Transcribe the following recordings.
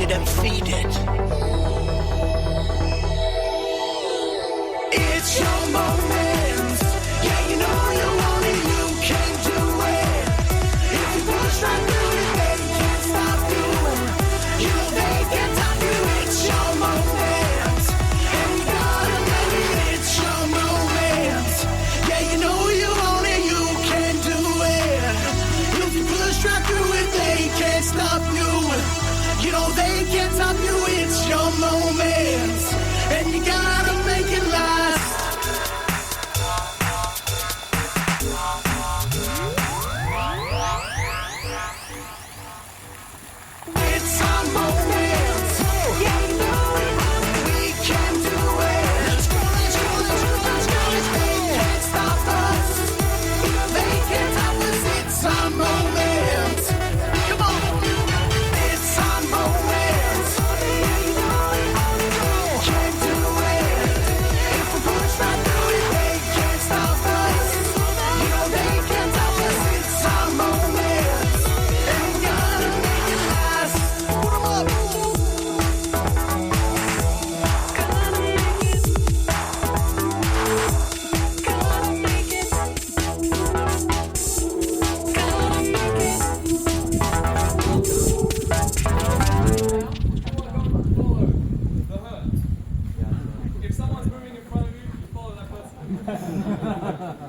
it and feed it. It's your moment. Yeah, you know you want it, you can do it. If you push right through it, they can't stop you. You know they can't stop you. It's your moment. And you gotta make it. It's your moment. Yeah, you know you want it, you can do it. If you push right through it, they can't stop you. You know they can't stop you. It's your moment. And you gotta make it last. It's our moment. Yeah, you know it. We can do it. Let's go, let's go, let's go, let's go. They can't stop us. They can't stop us. It's our moment. Come on. It's our moment. Yeah, you know it. We can do it. If we push right through it, they can't stop us. You know they can't stop us. It's our moment. And we gotta make it last. Put 'em up. If someone's moving in front of you, you follow that person.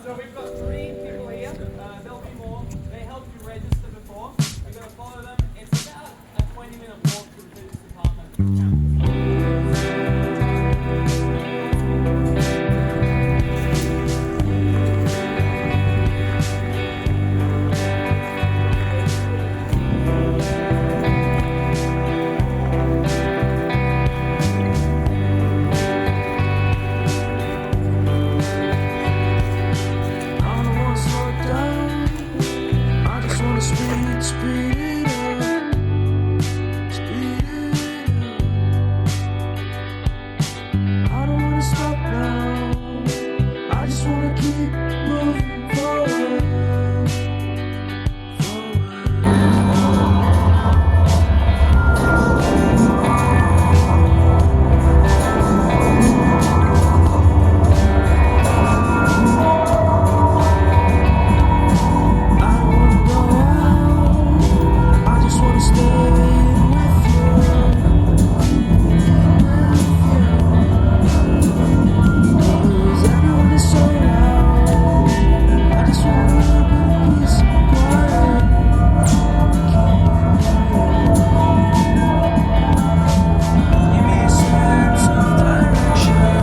So we've got 3 people here. There'll be more. They helped you register before. We're going to follow them. It's about a 20-minute walk to the police department. I don't wanna slow down. I just wanna speed up, speed up. I don't wanna stop now. I just wanna keep moving forward. I don't wanna go out. I just wanna stay with you. 'Cause everyone is so loud. I just want a little bit of peace and quiet. Give me a sense of direction.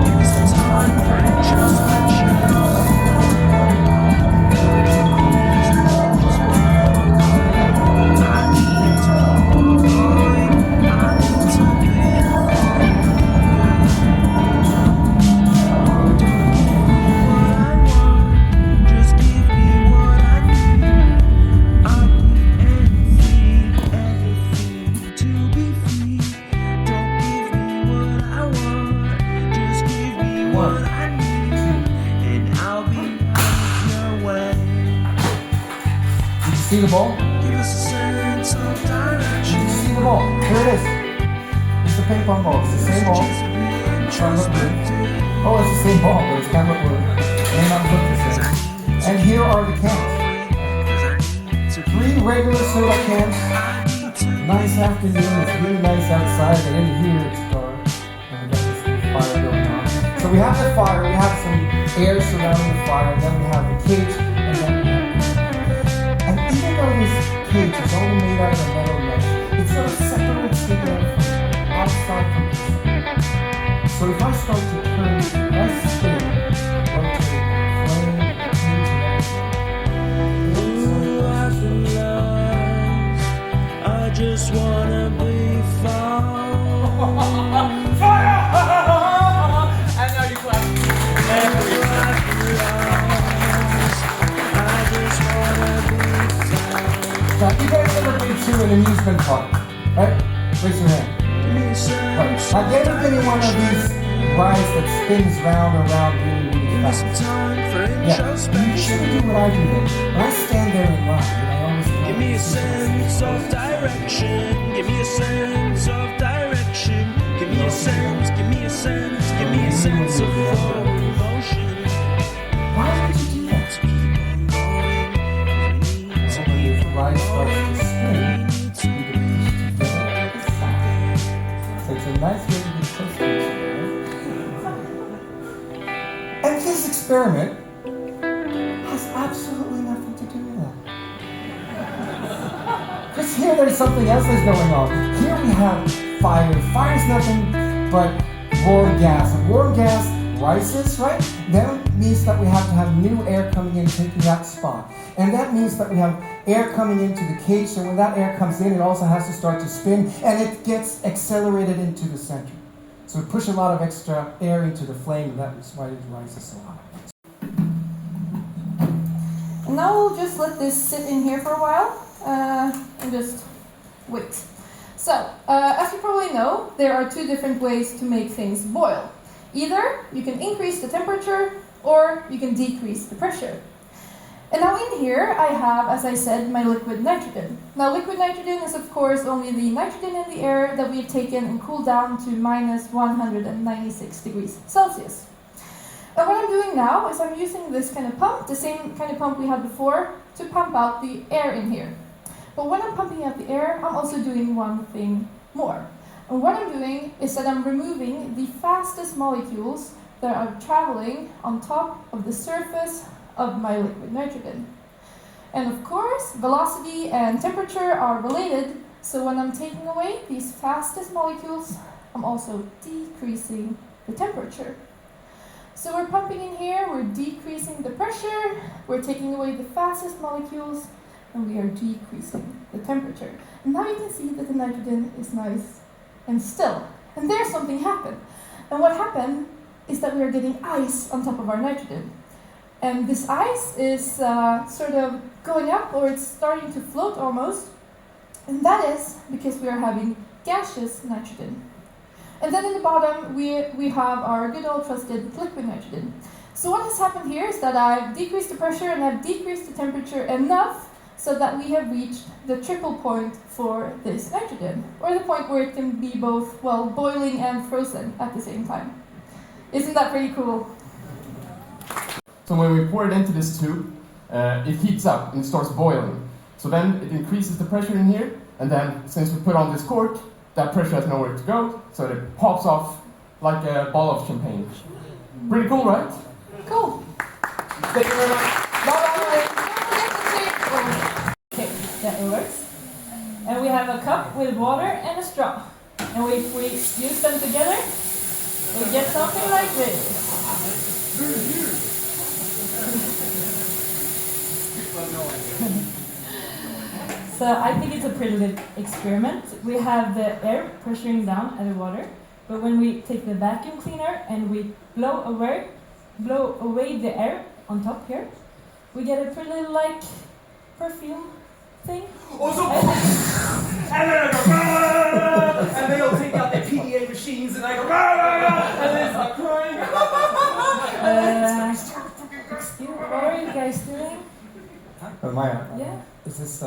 Give me some time for introspection. See the ball? Give us a sense of Did direction. you see the ball? Here it is. It's the ping pong ball. It's the same ball. It's kind of look blue. Oh, it's the same ball, but it's kind of look blue. It may not look the same. And here are the cans. 3 regular soda cans. Nice afternoon. It's really nice outside. I didn't hear it start. And we got this fire going on. So we have the fire. We have some air surrounding the fire. And then we have the cage. And then we have and even though this cage is only made out of a metal mesh, it sort of separates the air from outside from inside. So if I start to turn, if I spin, rotate, flame, cage, and everything. Ooh, I've been lost. I just wanna be found. Fire! And now you clap. Every time. I just wanna be found. Now, you guys ever been to an amusement park, right? Raise your hand. Give me a sense Right. Have you ever been in one of these rides that spins round and round really, really fast? some time for Yeah. You usually do what I do then. When I stand there and run, I always think, Give me a sense of direction. Give me a sense of direction. Give me a sense, give me a sense, give me a sense of forward motion. Why would you do that? To keep on going, we need to keep If rice starts to spin, need to you can push together the side. So it's a nice way to get close to each other, right? And this experiment has absolutely nothing to do with that. Because here there's something else that's going on. Here we have fire. Fire is nothing but warm gas. And warm gas rises, right? That means that we have to have new air coming in, taking that spot. And that means that we have air coming into the cage. So when that air comes in, it also has to start to spin, and it gets accelerated into the center. So we push a lot of extra air into the flame, and that is why it rises so high. And now we'll just let this sit in here for a while and just wait. So, as you probably know, there are two different ways to make things boil. Either you can increase the temperature or you can decrease the pressure. And now in here I have, as I said, my liquid nitrogen. Now liquid nitrogen is of course only the nitrogen in the air that we've taken and cooled down to minus 196 degrees Celsius. And what I'm doing now is I'm using this kind of pump, the same kind of pump we had before, to pump out the air in here. But when I'm pumping out the air, I'm also doing one thing more. And what I'm doing is that I'm removing the fastest molecules that are traveling on top of the surface of my liquid nitrogen. And of course, velocity and temperature are related, so when I'm taking away these fastest molecules, I'm also decreasing the temperature. So we're pumping in here, we're decreasing the pressure, we're taking away the fastest molecules, and we are decreasing the temperature. And now you can see that the nitrogen is nice and still. And there's something happened. And what happened is that we are getting ice on top of our nitrogen. And this ice is sort of going up, or it's starting to float almost. And that is because we are having gaseous nitrogen. And then in the bottom, we have our good old trusted liquid nitrogen. So what has happened here is that I've decreased the pressure and I've decreased the temperature enough so that we have reached the triple point for this nitrogen, or the point where it can be both, well, boiling and frozen at the same time. Isn't that pretty cool? So when we pour it into this tube, it heats up and it starts boiling. So then it increases the pressure in here, and then since we put on this cork, that pressure has nowhere to go, so it pops off like a ball of champagne. Pretty cool, right? Cool. Thank you very much. Okay, that works. And we have a cup with water and a straw. And if we use them together, we get something like this. So I think it's a pretty good experiment. We have the air pressuring down at the water, but when we take the vacuum cleaner and we blow away the air on top here, we get a pretty like perfume thing. Also, and then I go, "Rah!" And they all take out their PDA machines, and I go, "Rah, rah, rah!" And they start crying. Excuse me, what are you guys doing? Maya, Yeah. is this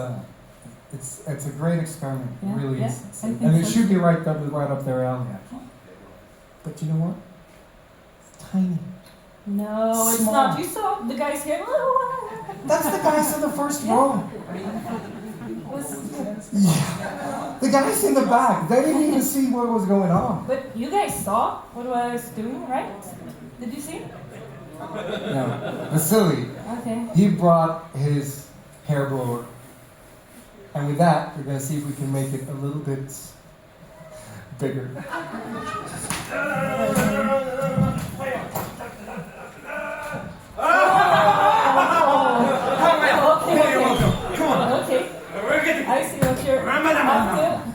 it's a great experiment. It Yeah, really yeah, is. I think And it so. should be right up their alley, actually. But you know what? It's tiny. No, it's Small. not. You saw the guys here. That's the guys in the first row. Yeah. The guys in the back, they didn't even see what was going on. But you guys saw what I was doing, right? Did you see? No. Vasily, Okay. he brought his hair blower. And with that, we're going to see if we can make it a little bit bigger. Okay. I see what you're up to.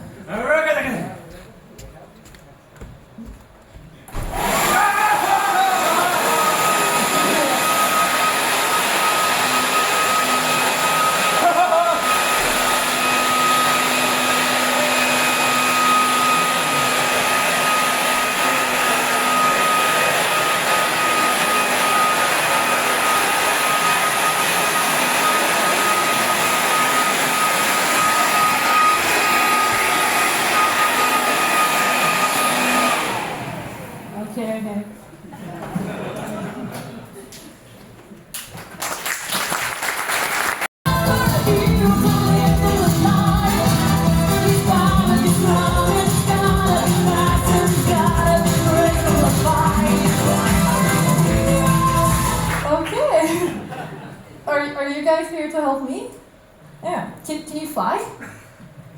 fly?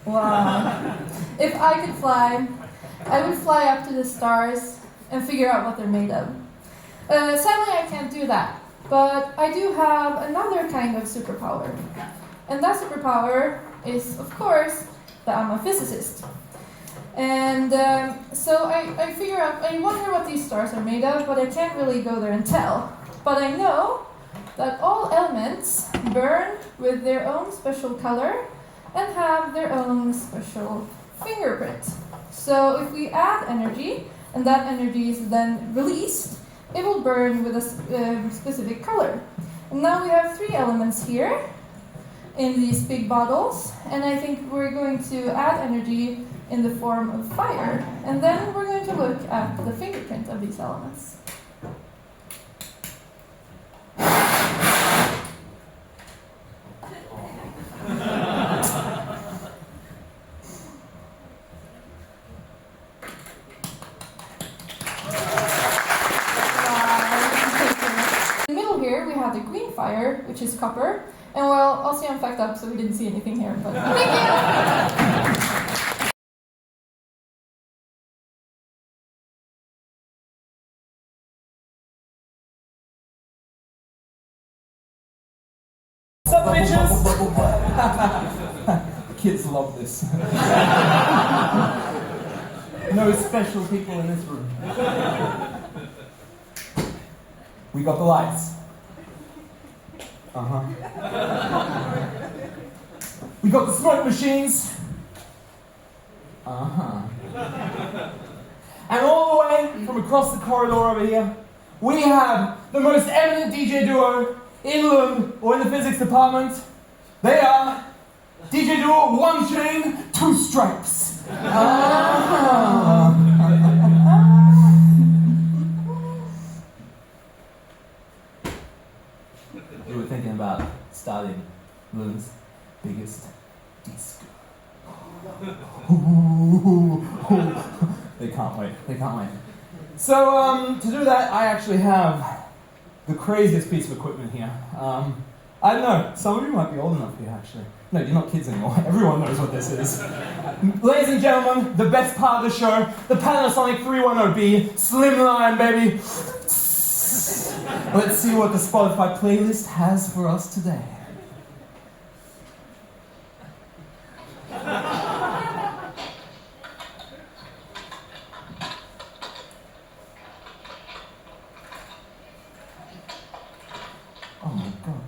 Wow. If I could fly, I would fly up to the stars and figure out what they're made of. Sadly, I can't do that, but I do have another kind of superpower. And that superpower is, of course, that I'm a physicist. And so I figure out, I wonder what these stars are made of, but I can't really go there and tell. But I know that all elements burn with their own special color and have their own special fingerprint. So if we add energy, and that energy is then released, it will burn with a specific color. And now we have 3 elements here in these big bottles, and I think we're going to add energy in the form of fire. And then we're going to look at the fingerprint of these elements. In the middle here we have the green fire, which is copper. And well, also I'm fucked up, so we didn't see anything here, but thank you! What's up, bitches? Kids love this. No special people in this room. We got the lights. We got the smoke machines. And all the way from across the corridor over here, we have the most eminent DJ duo in Lund, or in the physics department. They are DJ duo 1 Chain, 2 Stripes. We were thinking about starting Lund's biggest disco. They can't wait. So, to do that, I actually have the craziest piece of equipment here. I don't know, some of you might be old enough here, actually. No, you're not kids anymore. Everyone knows what this is. Ladies and gentlemen, the best part of the show, the Panasonic 310B, Slimline, baby. Let's see what the Spotify playlist has for us today. Oh my god.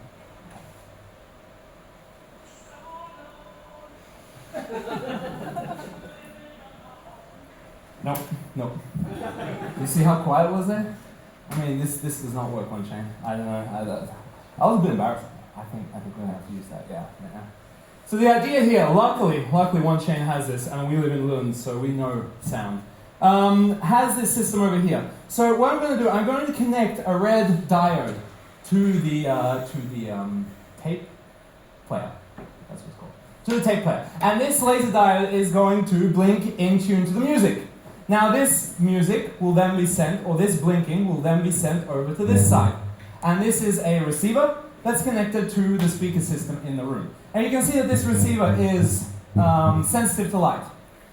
Nope. You see how quiet it was there? I mean, this does not work on chain. I don't know. I was a bit embarrassed. I think we're gonna have to use that. Yeah. So the idea here, luckily 1 Chain has this, and we live in Lund, so we know sound. Has this system over here. So what I'm going to do, I'm going to connect a red diode to the tape player. That's what it's called. To the tape player. And this laser diode is going to blink in tune to the music. Now this music will then be sent, or this blinking will then be sent over to this side. And this is a receiver that's connected to the speaker system in the room. And you can see that this receiver is sensitive to light.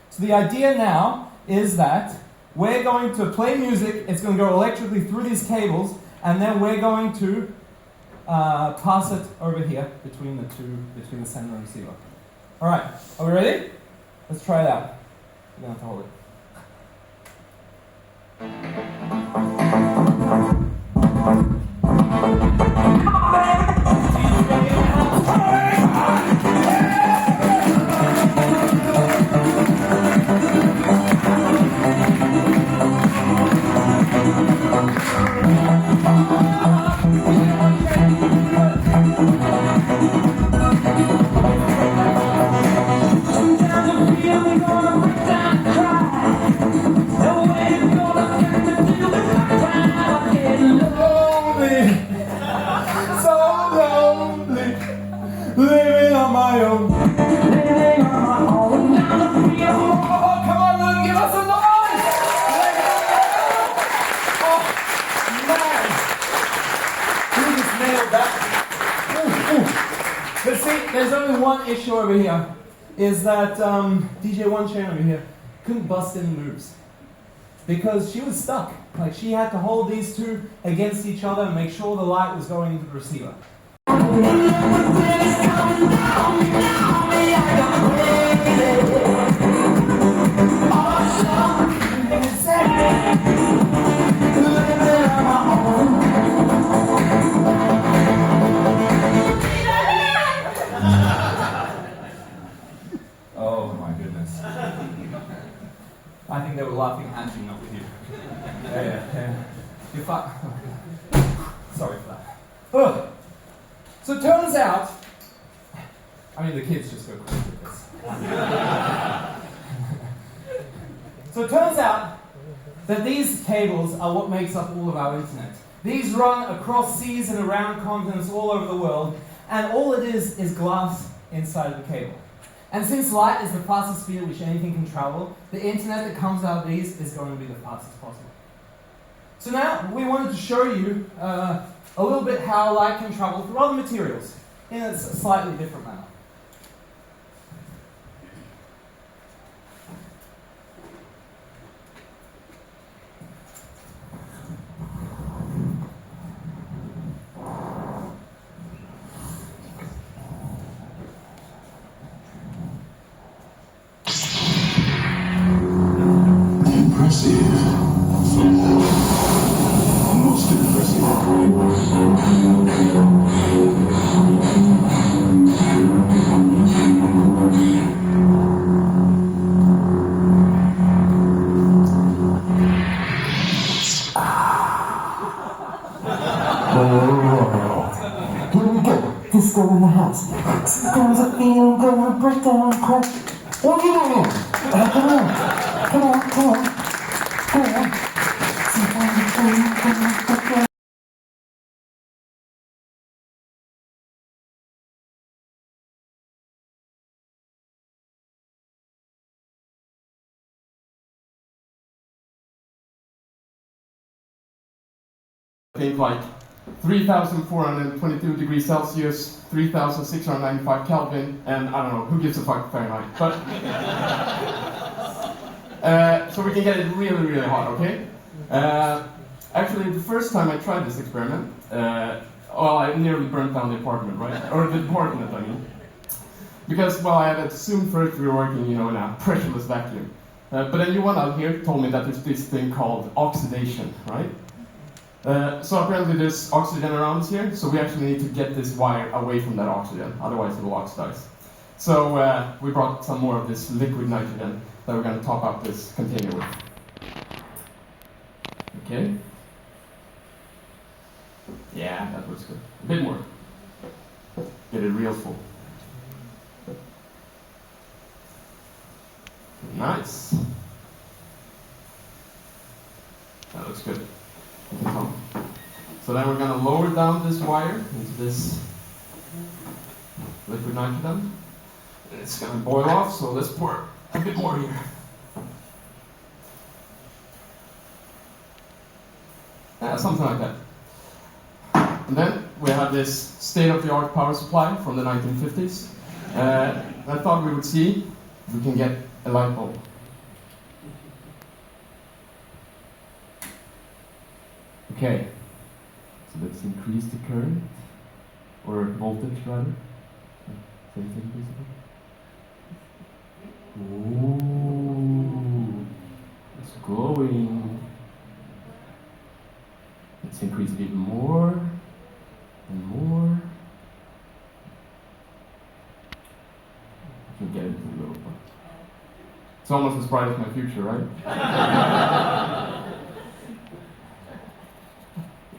So the idea now is that we're going to play music, it's going to go electrically through these cables, and then we're going to pass it over here between the sender and receiver. Alright, are we ready? Let's try it out. You're going to have to hold it. one issue over here is that DJ One Chain over here couldn't bust any moves because she was stuck. Like she had to hold these two against each other and make sure the light was going into the receiver. Oh my goodness. I think they were laughing at you, not with you. Yeah. You're sorry for that. Ugh. So it turns out, I mean the kids just go crazy with this. So it turns out that these cables are what makes up all of our internet. These run across seas and around continents all over the world, and all it is glass inside of the cable. And since light is the fastest speed at which anything can travel, the internet that comes out of these is going to be the fastest possible. So now we wanted to show you a little bit how light can travel through other materials in a slightly different manner. Most Here we go. Disco in the house. Disco's a feel, gonna break down, crack. What are you doing? Come on. I think like 3,422 degrees Celsius, 3,695 Kelvin, and I don't know, who gives a fuck Fahrenheit, but so we can get it really, really hot, okay? Actually, the first time I tried this experiment, well, I nearly burnt down the apartment, right? Or the department, I mean. Because, well, I had assumed first we were working, you know, in a pressureless vacuum. But then you one out here told me that there's this thing called oxidation, right? So apparently there's oxygen around here, so we actually need to get this wire away from that oxygen, otherwise it will oxidize. So we brought some more of this liquid nitrogen that we're going to top up this container with. Okay. Yeah, that looks good. A bit more. Get it real full. Nice. That looks good. So then we're going to lower down this wire into this liquid nitrogen. It's going to boil off, so let's pour a bit more here. Yeah, something like that. And then we have this state-of-the-art power supply from the 1950s. I thought we would see if we can get a light bulb. Okay, so let's increase the current, or voltage rather. Same thing, basically. Ooh, it's glowing. Let's increase it even more, and more. I can get it a little bit. It's almost as bright as my future, right?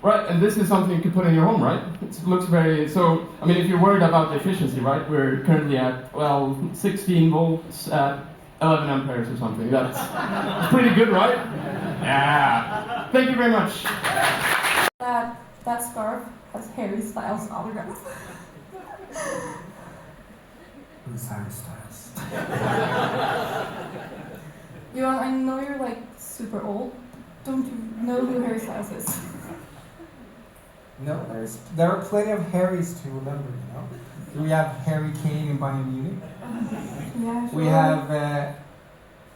Right, and this is something you can put in your home, right? It looks very, so, I mean, if you're worried about the efficiency, right? We're currently at, well, 16 volts at 11 amperes or something. That's pretty good, right? Yeah. Thank you very much. That scarf has Harry Styles' autograph. Who's Harry Styles? Johan, I know you're like super old. Don't you know who Harry Styles is? No, there are plenty of Harrys to remember, you know? So we have Harry Kane and Bayern Munich. Yeah, sure. We have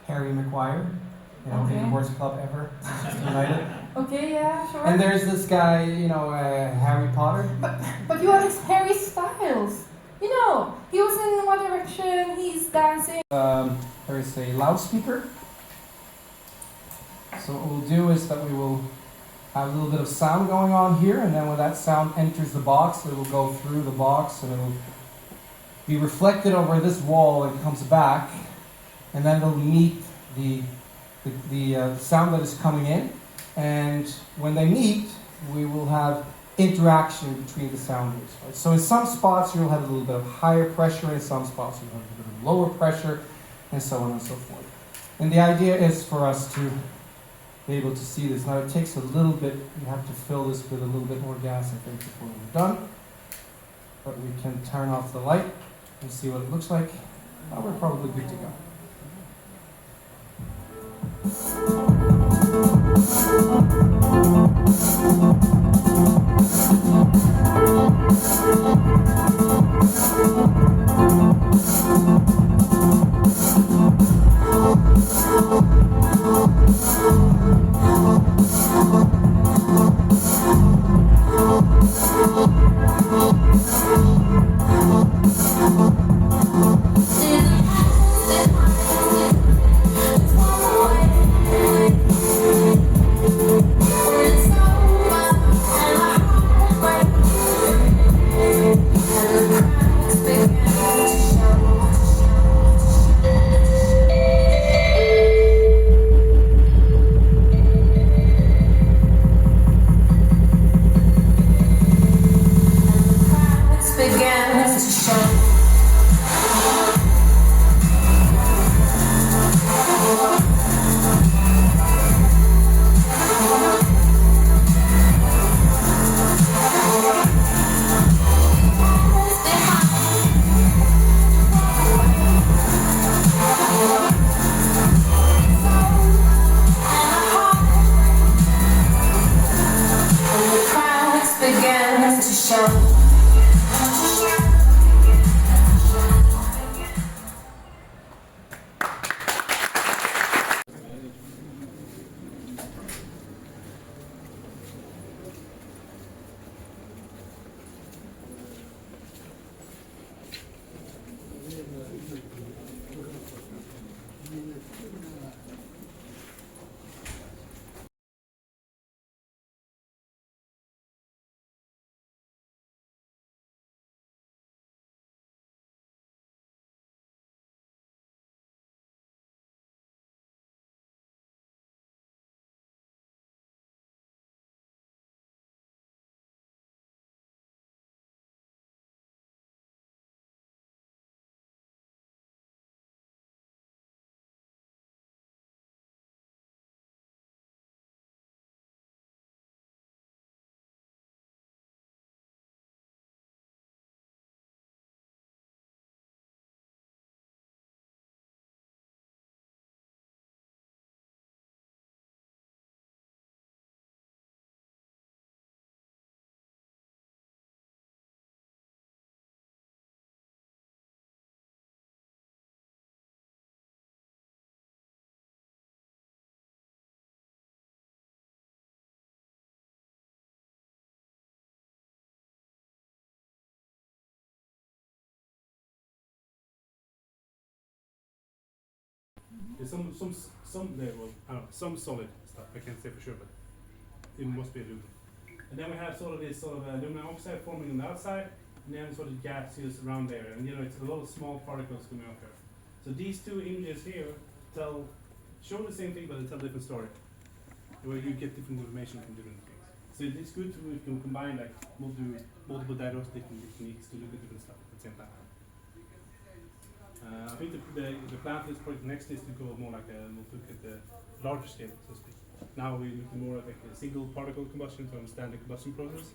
Harry Maguire, you know, Okay. the worst club ever, Manchester United. Okay, yeah, sure. And there's this guy, you know, Harry Potter. But you have Harry Styles. You know, he was in One Direction, he's dancing. There is a loudspeaker. So what we'll do is that we will have a little bit of sound going on here, and then when that sound enters the box, it will go through the box and it will be reflected over this wall and comes back, and then it'll meet the sound that is coming in. And when they meet, we will have interaction between the sound waves. Right? So in some spots you'll have a little bit of higher pressure, in some spots you'll have a bit of lower pressure, and so on and so forth. And the idea is for us to be able to see this. Now it takes a little bit, you have to fill this with a little bit more gas, I think, before we're done. But we can turn off the light and see what it looks like. Now we're probably good to go. There's some there was some solid stuff. I can't say for sure, but it must be aluminum. And then we have sort of this aluminum oxide forming on the outside, and then sort of gaseous around there. And you know, it's a lot of small particles coming out there. So these two images here show the same thing, but they tell a different story, where you get different information from different things. So it's good to combine like multiple diagnostic techniques to look at different stuff at the same time. I think the plan for this project next is to go more like we'll look at the larger scale, so to speak. Now we're looking more at like a single particle combustion to understand the combustion process.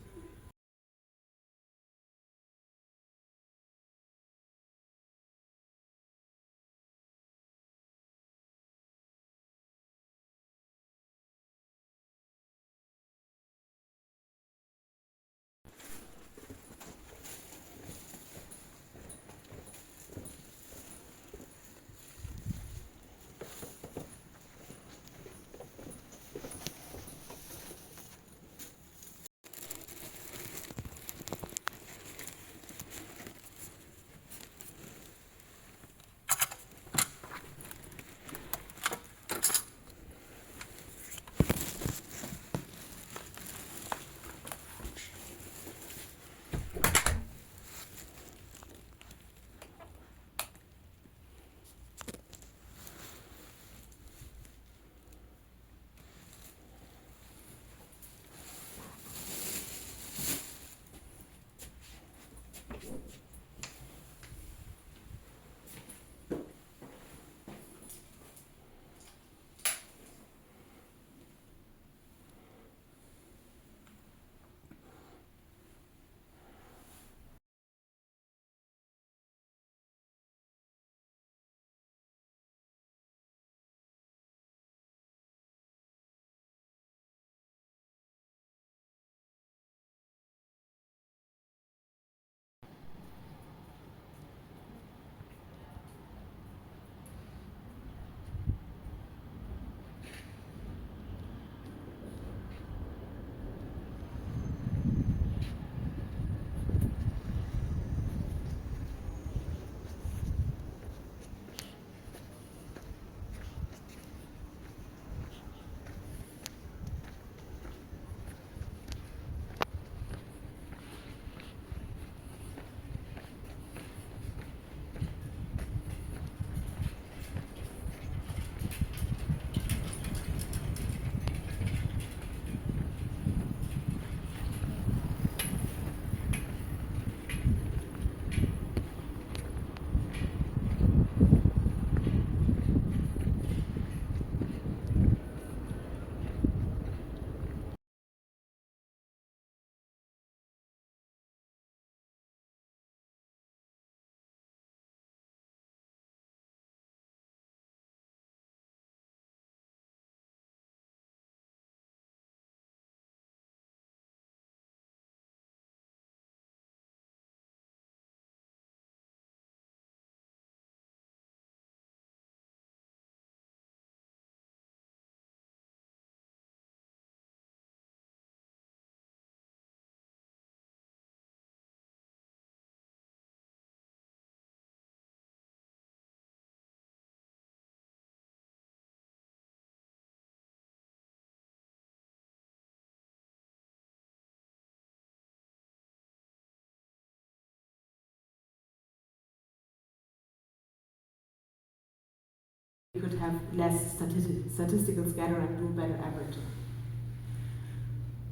could have less statistical scatter and do better averaging.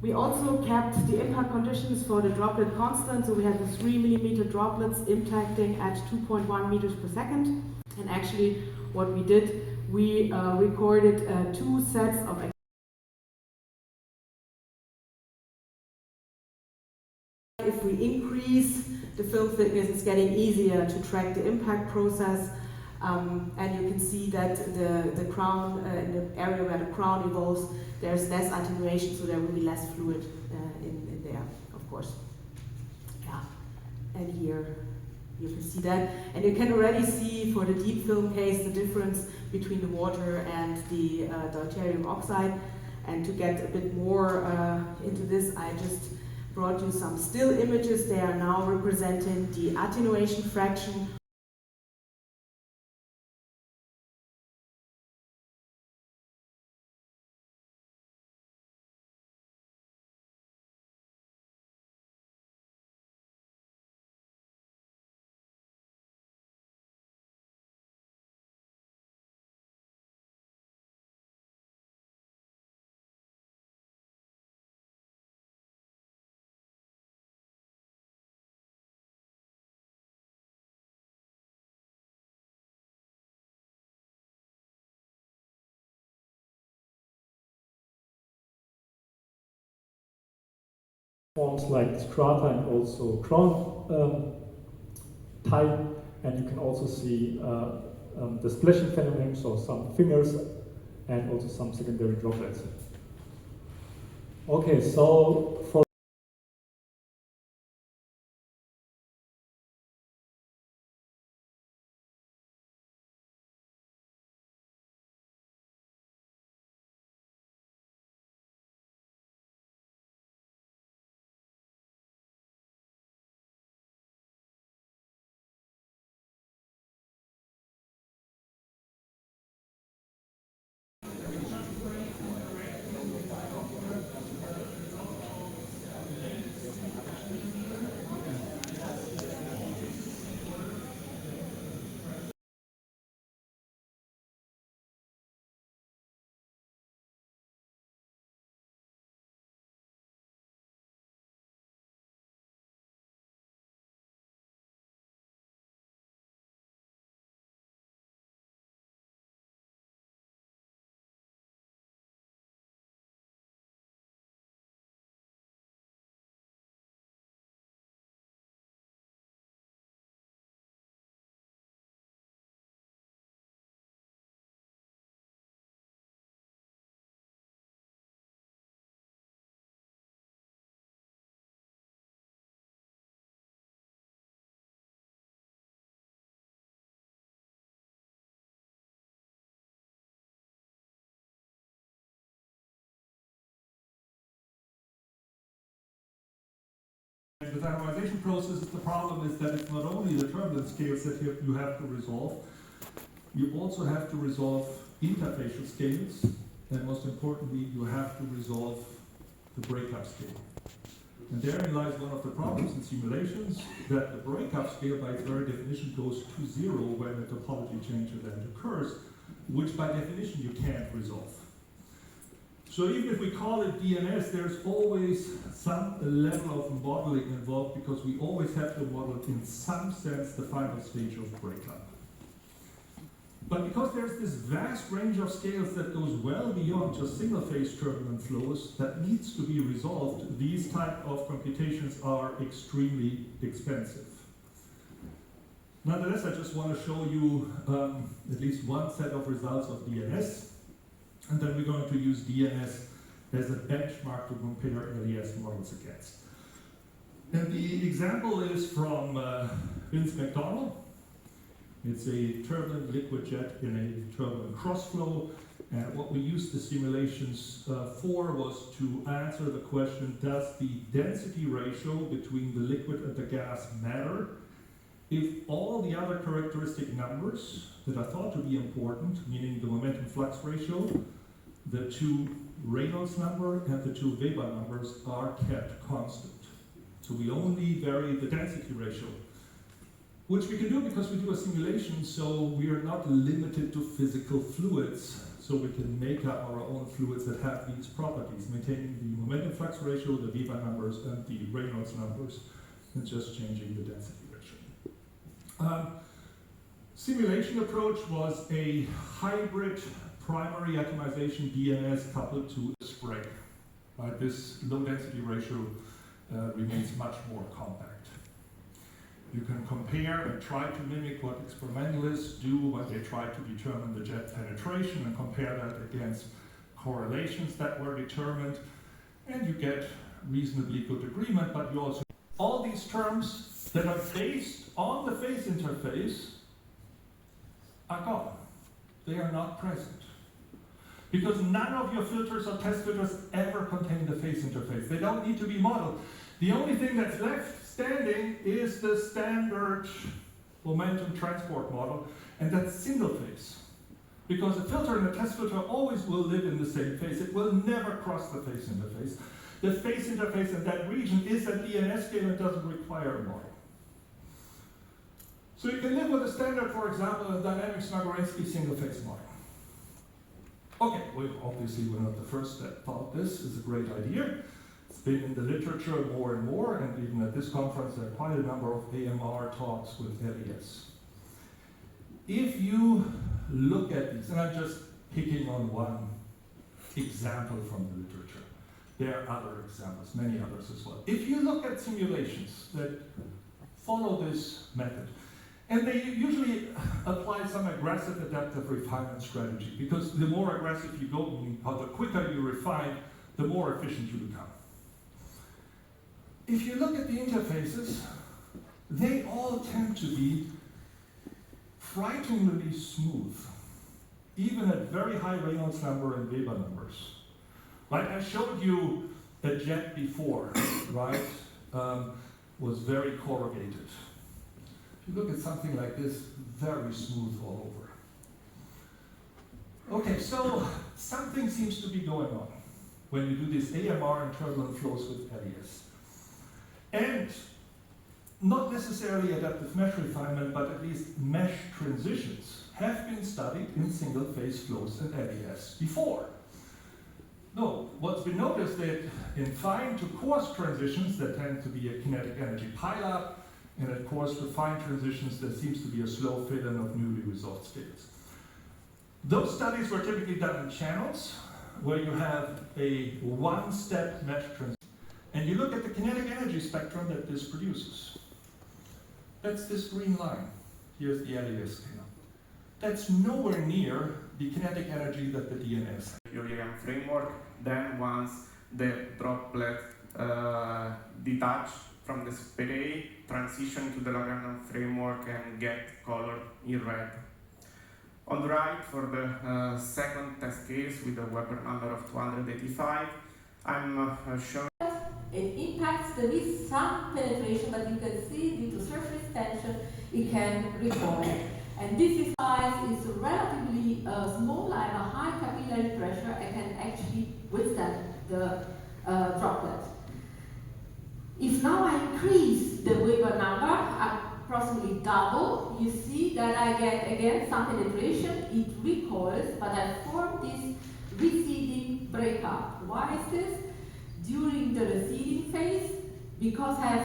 We also kept the impact conditions for the droplet constant, so we had the 3 millimeter droplets impacting at 2.1 meters per second. And actually, what we did, we recorded 2 sets of. If we increase the film thickness, it's getting easier to track the impact process. And you can see that the crown, in the area where the crown evolves, there's less attenuation, so there will be less fluid in there, of course. Yeah, and here you can see that. And you can already see for the deep film case the difference between the water and the deuterium oxide. And to get a bit more into this, I just brought you some still images. They are now representing the attenuation fraction. Forms like strata and also crown type, and you can also see the splashing phenomenon, so some fingers and also some secondary droplets. Okay, so for the diagonalization process, the problem is that it's not only the turbulence scales that you have to resolve, you also have to resolve interfacial scales, and most importantly, you have to resolve the breakup scale. And therein lies one of the problems in simulations, that the breakup scale by its very definition goes to 0 when the topology change event occurs, which by definition you can't resolve. So even if we call it DNS, there's always some level of modeling involved, because we always have to model in some sense the final stage of breakup. But because there's this vast range of scales that goes well beyond just single-phase turbulent flows that needs to be resolved, these type of computations are extremely expensive. Nonetheless, I just want to show you at least one set of results of DNS. And then we're going to use DNS as a benchmark to compare LES models against. And the example is from Vince McDonald. It's a turbulent liquid jet in a turbulent crossflow. And what we used the simulations for was to answer the question, does the density ratio between the liquid and the gas matter if all the other characteristic numbers that are thought to be important, meaning the momentum flux ratio, the 2 Reynolds number, and the 2 Weber numbers are kept constant. So we only vary the density ratio. which we can do because we do a simulation, so we are not limited to physical fluids. So we can make up our own fluids that have these properties, maintaining the momentum flux ratio, the Weber numbers, and the Reynolds numbers, and just changing the density ratio. Simulation approach was a hybrid primary atomization DNS coupled to a spray. Right? This low density ratio remains much more compact. You can compare and try to mimic what experimentalists do when they try to determine the jet penetration and compare that against correlations that were determined, and you get reasonably good agreement, but you also all these terms that are based on the phase interface are gone. They are not present. Because none of your filters or test filters ever contain the phase interface. They don't need to be modeled. The only thing that's left standing is the standard momentum transport model, and that's single phase. Because a filter and a test filter always will live in the same phase. It will never cross the phase interface. The phase interface in that region is at DNS scale and doesn't require a model. So you can live with a standard, for example, a dynamic Smagorinsky single phase model. Okay, well, obviously we're not the first that thought this is a great idea. It's been in the literature more and more, and even at this conference there are quite a number of AMR talks with LES. If you look at these, and I'm just picking on one example from the literature, there are other examples, many others as well. If you look at simulations that follow this method, and they usually apply some aggressive adaptive refinement strategy, because the more aggressive you go, meaning how the quicker you refine, the more efficient you become. If you look at the interfaces, they all tend to be frighteningly smooth, even at very high Reynolds number and Weber numbers. Right? I showed you a jet before, right? Was very corrugated. If you look at something like this, very smooth all over. Okay, so something seems to be going on when you do this AMR and turbulent flows with LES. And not necessarily adaptive mesh refinement, but at least mesh transitions have been studied in single phase flows and LES before. No, what's been noticed that in fine to coarse transitions, there tend to be a kinetic energy pileup, and of course with fine transitions there seems to be a slow fill-in of newly resolved scales. Those studies were typically done in channels where you have a one-step mesh transition. And you look at the kinetic energy spectrum that this produces. That's this green line. Here's the LES scale. That's nowhere near the kinetic energy that the DNS has. Euclidean framework, then once the droplet detach from the spray, transition to the Lagrangian framework and get colored in red. On the right, for the second test case with a Weber number of 285, I'm showing it impacts, there is some penetration, but you can see due to surface tension, it can recoil. And this size is relatively small. I have a high capillary pressure. I can actually withstand the droplet. If now I increase the Weber number, approximately double, you see that I get again some penetration. It recoils, but I form this receding breakup. Why is this? During the receding phase, because I have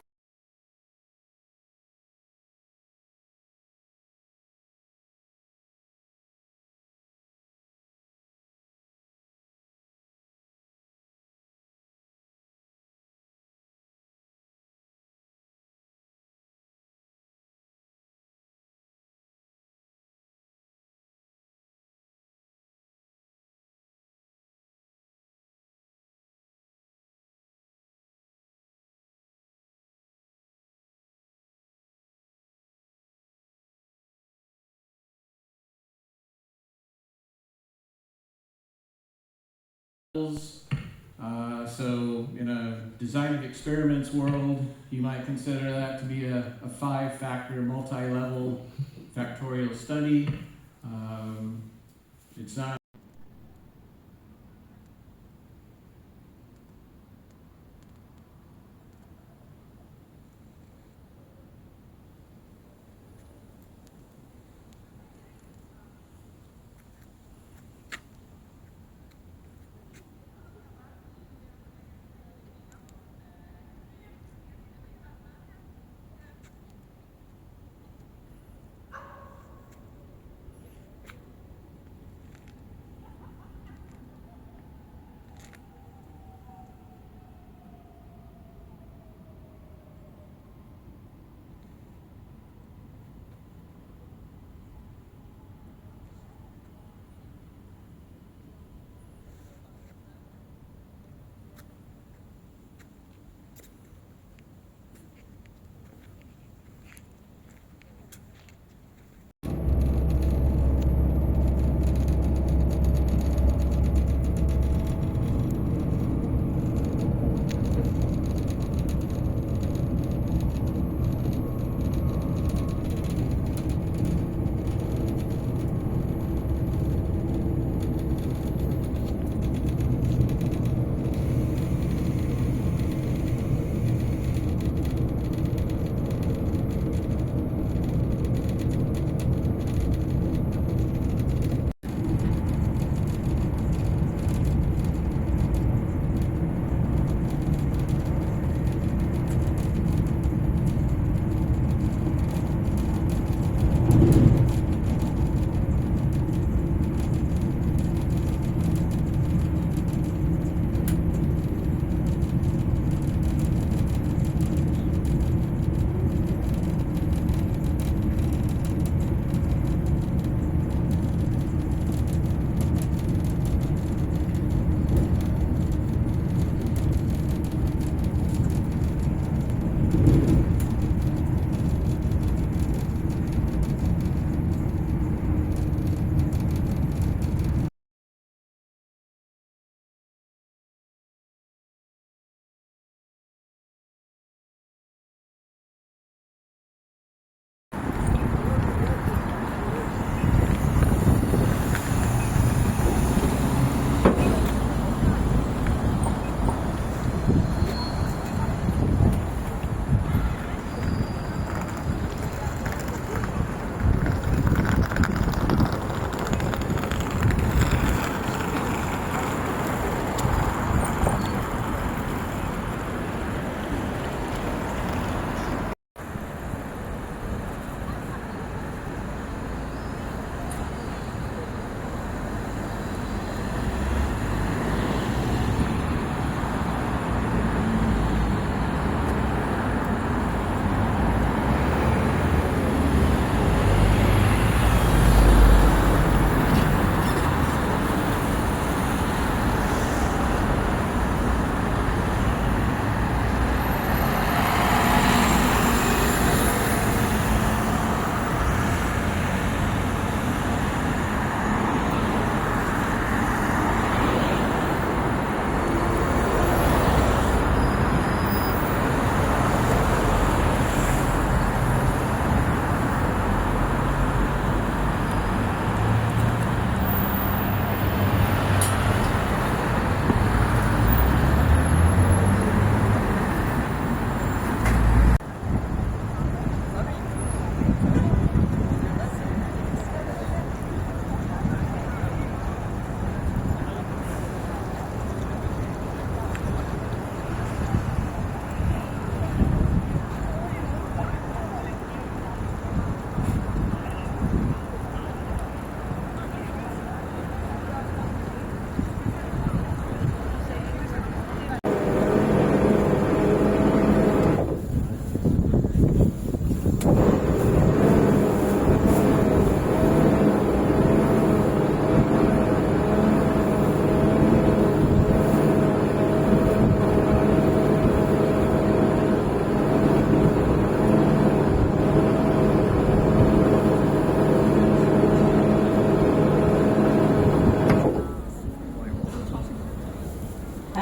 So in a design of experiments world, you might consider that to be a 5-factor multi-level factorial study. It's not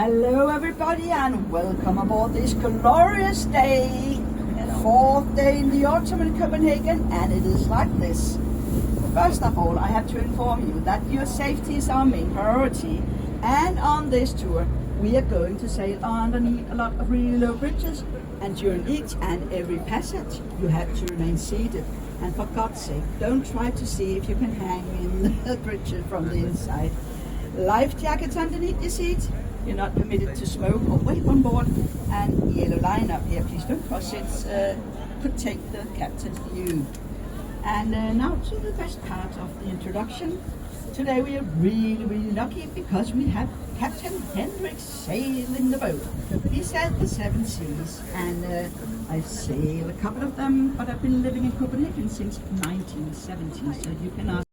Hello everybody and welcome aboard this glorious day, 4th day in the autumn in Copenhagen, and it is like this. First of all, I have to inform you that your safety is our main priority, and on this tour we are going to sail underneath a lot of really low bridges, and during each and every passage you have to remain seated, and for God's sake don't try to see if you can hang in the bridges from the inside. Life jackets underneath your seat. You're not permitted to smoke or vape on board, and yellow line up here, please don't cross it, could take the captain's view. And now to the best part of the introduction. Today we are really lucky because we have Captain Henrik sailing the boat. He sailed the 7 seas, and I've sailed a couple of them, but I've been living in Copenhagen since 1970, so you can ask.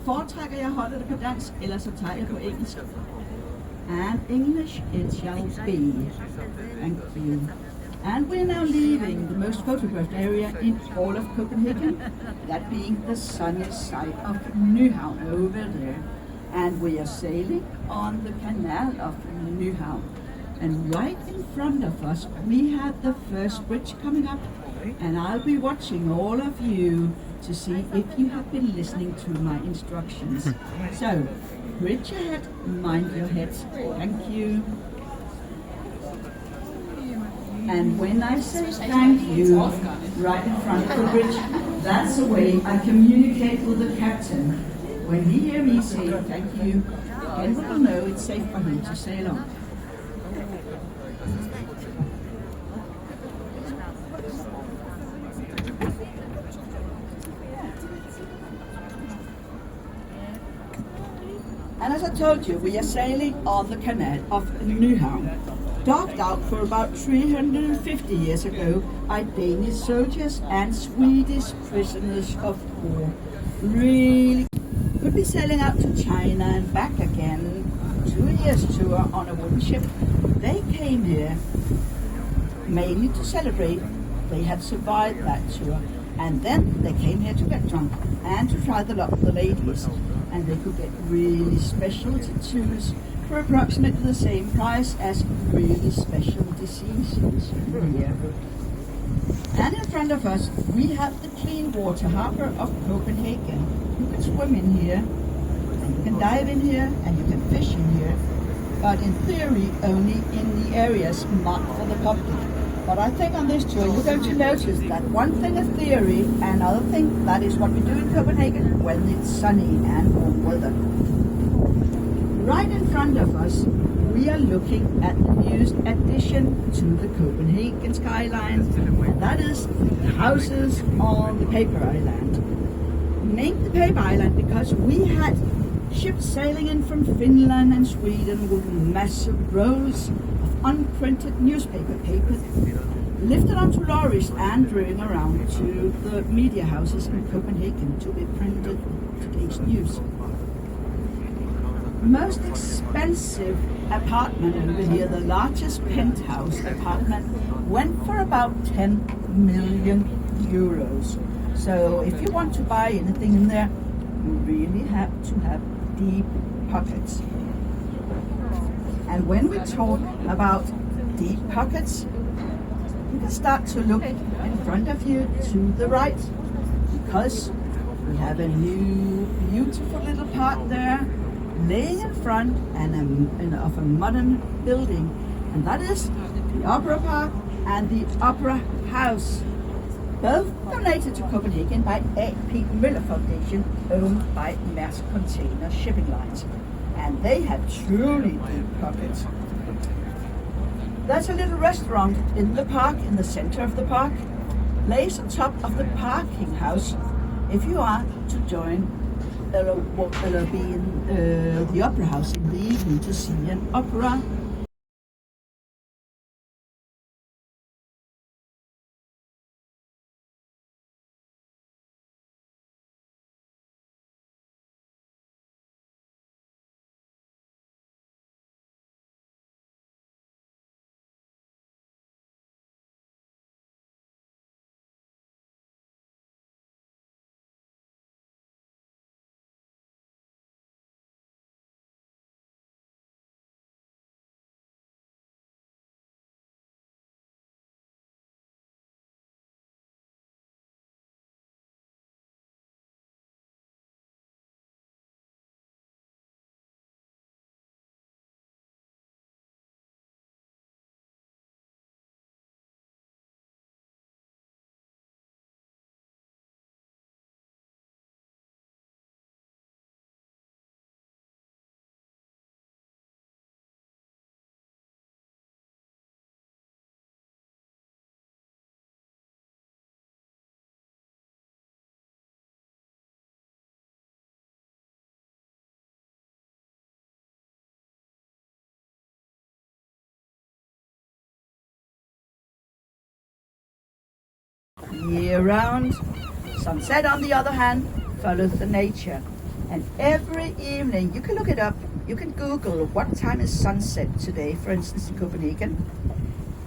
Foretrækker jeg holder det på dansk, eller så tager jeg på engelsk. And English it shall be. Thank you. And we're now leaving the most photographed area in all of Copenhagen, that being the sunny side of Nyhavn over there. And we are sailing on the canal of Nyhavn. And right in front of us we have the first bridge coming up, and I'll be watching all of you to see if you have been listening to my instructions. So, bridge ahead, mind your heads. Thank you. And when I say thank you right in front of the bridge, that's the way I communicate with the captain. When he hears me say thank you, then we will know it's safe for him to sail on. And as I told you, we are sailing on the canal of Nyhavn, docked out for about 350 years ago by Danish soldiers and Swedish prisoners of war. Really could be sailing out to China and back again, 2 years tour on a wooden ship. They came here mainly to celebrate they had survived that tour, and then they came here to get drunk and to try the lot of the ladies. And they could get really specialty tours for approximately the same price as really special diseases here. And in front of us we have the clean water harbour of Copenhagen. You can swim in here, and you can dive in here, and you can fish in here, but in theory only in the areas marked for the public. But I think on this tour you're going to notice that one thing is theory, and another thing that is what we do in Copenhagen when it's sunny and warm weather. Right in front of us we are looking at the newest addition to the Copenhagen skyline, and that is houses on the paper island. Named the paper island because we had ships sailing in from Finland and Sweden with massive rolls of unprinted newspaper papers lifted onto lorries and driven around to the media houses in Copenhagen to be printed today's news. Most expensive apartment over here, the largest penthouse apartment, went for about 10 million euros. So if you want to buy anything in there, you really have to have deep pockets. And when we talk about deep pockets, you can start to look in front of you to the right, because we have a new beautiful little park there laying in front of a modern building, and that is the Opera Park and the Opera House, both donated to Copenhagen by A.P. Møller Foundation, owned by Maersk Container Shipping Lines. And they have truly deep pockets. There's a little restaurant in the park, in the center of the park, place on top of the parking house if you are to join or be in the opera house in the evening to see an opera. Year round. Sunset, on the other hand, follows the nature. And every evening, you can look it up, you can Google what time is sunset today, for instance in Copenhagen.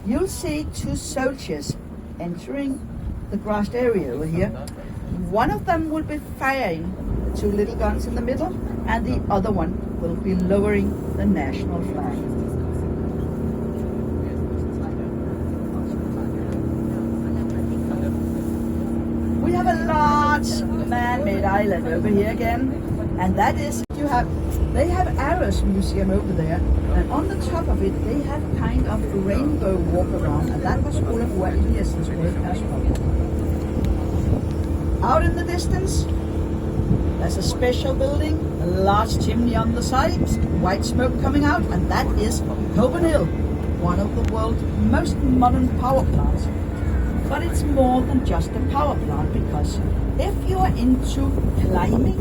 You'll see two soldiers entering the grassed area over here. One of them will be firing two little guns in the middle, and the other one will be lowering the national flag. We have a large man-made island over here again, and that is they have Arrows Museum over there, and on the top of it they have kind of a rainbow walk around, and that was all of Eliasson's work as well. Out in the distance, there's a special building, a large chimney on the side, white smoke coming out, and that is Copenhagen, one of the world's most modern power plants. But it's more than just a power plant, because if you are into climbing,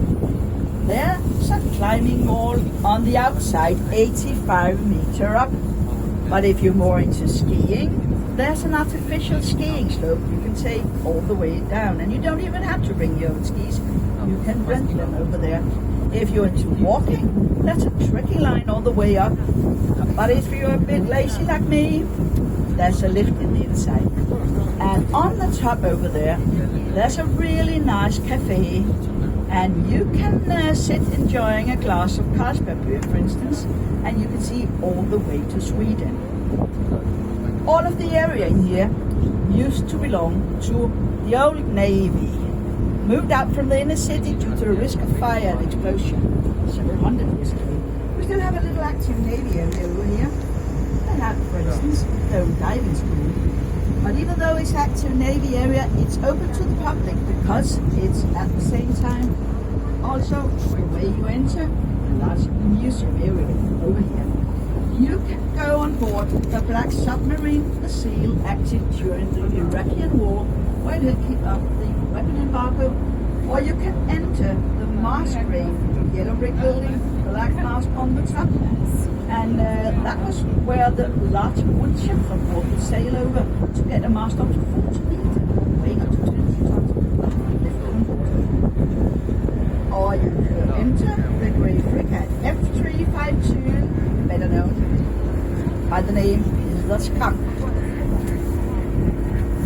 there's a climbing wall on the outside, 85 meters up. But if you're more into skiing, there's an artificial skiing slope you can take all the way down, and you don't even have to bring your own skis. You can rent them over there. If you're into walking, there's a trekking line all the way up. But if you're a bit lazy like me, there's a lift in the inside. And on the top over there, there's a really nice cafe, and you can sit enjoying a glass of Carlsberg, for instance, and you can see all the way to Sweden. All of the area in here used to belong to the old Navy, moved out from the inner city due to the risk of fire and explosion several hundred years ago. We still have a little active Navy area over here. They have, for instance, their own diving school. But even though it's active Navy area, it's open to the public because it's at the same time also the way you enter a large museum area over here. You can go on board the Black Submarine, the Seal, active during the Iraqi War, where they keep up the weapon embargo, or you can enter the Mars grave, the yellow brick building, black mast on the top. And that was where the large wood ship from Port would sail over to get a mast up to 40 meters, weighing up to 20 tons, lifted on board. Or you could enter the grey frigate F352, better known by the name Pederskam.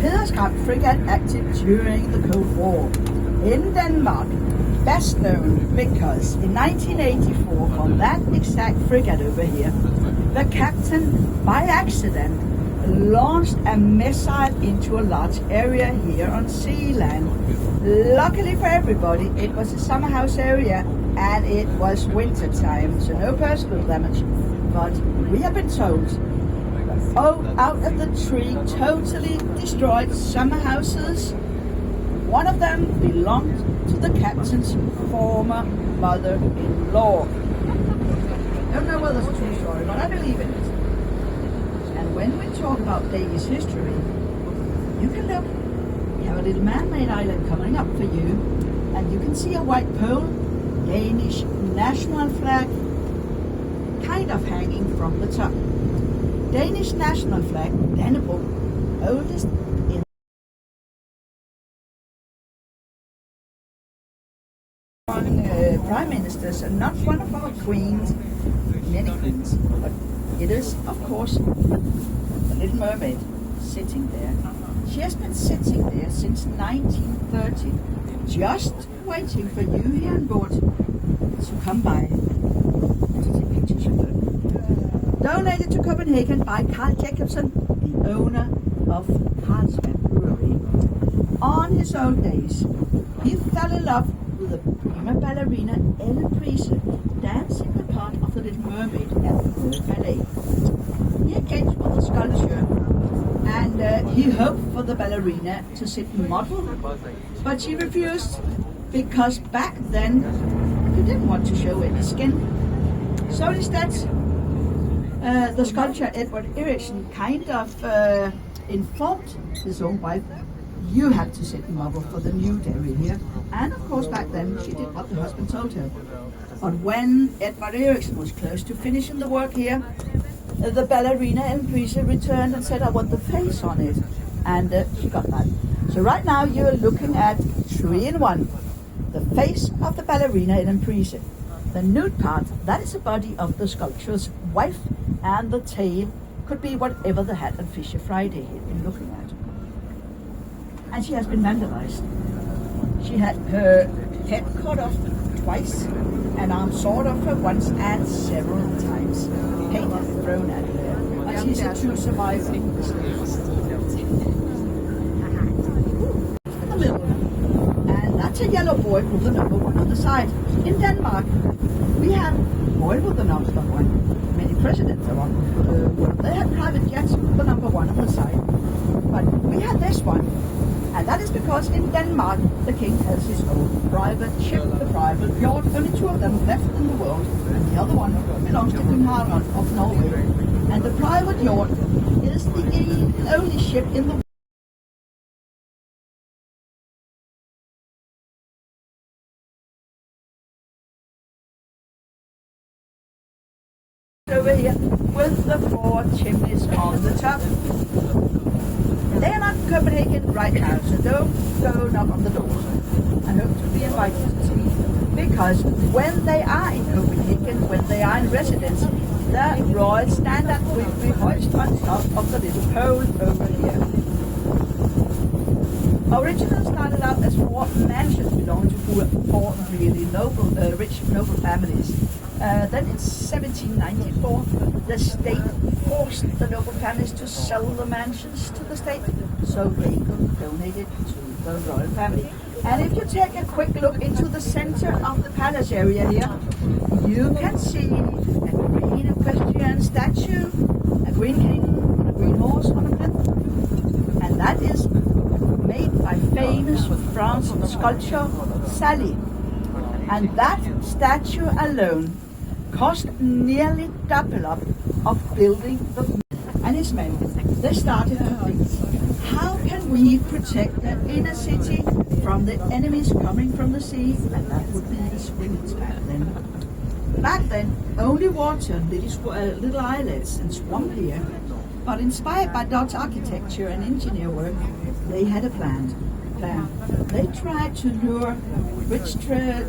Pederskam frigate active during the Cold War in Denmark. Best known because in 1984, on that exact frigate over here, the captain, by accident, launched a missile into a large area here on Sealand. Luckily for everybody, it was a summer house area and it was winter time, so no personal damage. But we have been told, out of the tree, totally destroyed summer houses. One of them belonged to the captain's former mother-in-law. Don't know whether it's a true story, but I believe in it. And when we talk about Danish history, you can look we have a little man-made island coming up for you, and you can see a white pole, Danish national flag, kind of hanging from the top. Danish national flag, Dannebrog, oldest in prime ministers, and not one of our queens, many queens, but it is, of course, the Little Mermaid sitting there. She has been sitting there since 1930, just waiting for you here on board to come by and to take pictures of her. Donated to Copenhagen by Carl Jacobsen, the owner of Carlsberg Brewery. On his old days, he fell in love with the prima ballerina Ellen Priese, dancing the part of the Little Mermaid at the Royal Ballet. He engaged with the sculpture, and he hoped for the ballerina to sit model, but she refused, because back then he didn't want to show any skin. So instead, the sculptor Edward Eriksen kind of informed his own wife, you have to sit model for the nude area here. And of course back then she did what the husband told her. But when Edward Eriksen was close to finishing the work here, the ballerina Ellen Priese returned and said, I want the face on it. And she got that. So right now you're looking at 3-in-1. The face of the ballerina Ellen Priese. The nude part, that is the body of the sculpture's wife, and the tail could be whatever the Hat and Fisher Friday had been looking at. And she has been vandalized. She had her head cut off twice, an arm sawed off her once, and several times paint thrown at her. But she's a true survivor. In the middle, and that's a yellow boy with the number 1 on the side. In Denmark, we have boy with the number 1. Many presidents are on. They had private jets with the number 1 on the side. But we had this one. And that is because in Denmark, the king has his own private ship, the private yacht, only 2 of them left in the world, and the other one belongs to King Harald of Norway. And the private yacht is the only ship in the world over here with the 4 chimneys on the top. They are not in Copenhagen right now, so don't go knock on the doors. I hope to be invited to see, because when they are in Copenhagen, when they are in residence, the royal standard will be hoisted on top of the little pole over here. Originally started out as 4 mansions belonging to 4 really noble, rich noble families. Then in 1794, the state forced the noble families to sell the mansions to the state so they could donate it to the royal family. And if you take a quick look into the center of the palace area here, you can see a green equestrian statue, a green king on a green horse on a plinth, and that is made by famous French sculptor Sally. And that statue alone cost nearly double up of building the. And his men, they started to think, how can we protect the inner city from the enemies coming from the sea? And that would be the Swedes back then. Back then, only water, little islets and swamp here. But inspired by Dutch architecture and engineer work, they had a plan. They tried to lure rich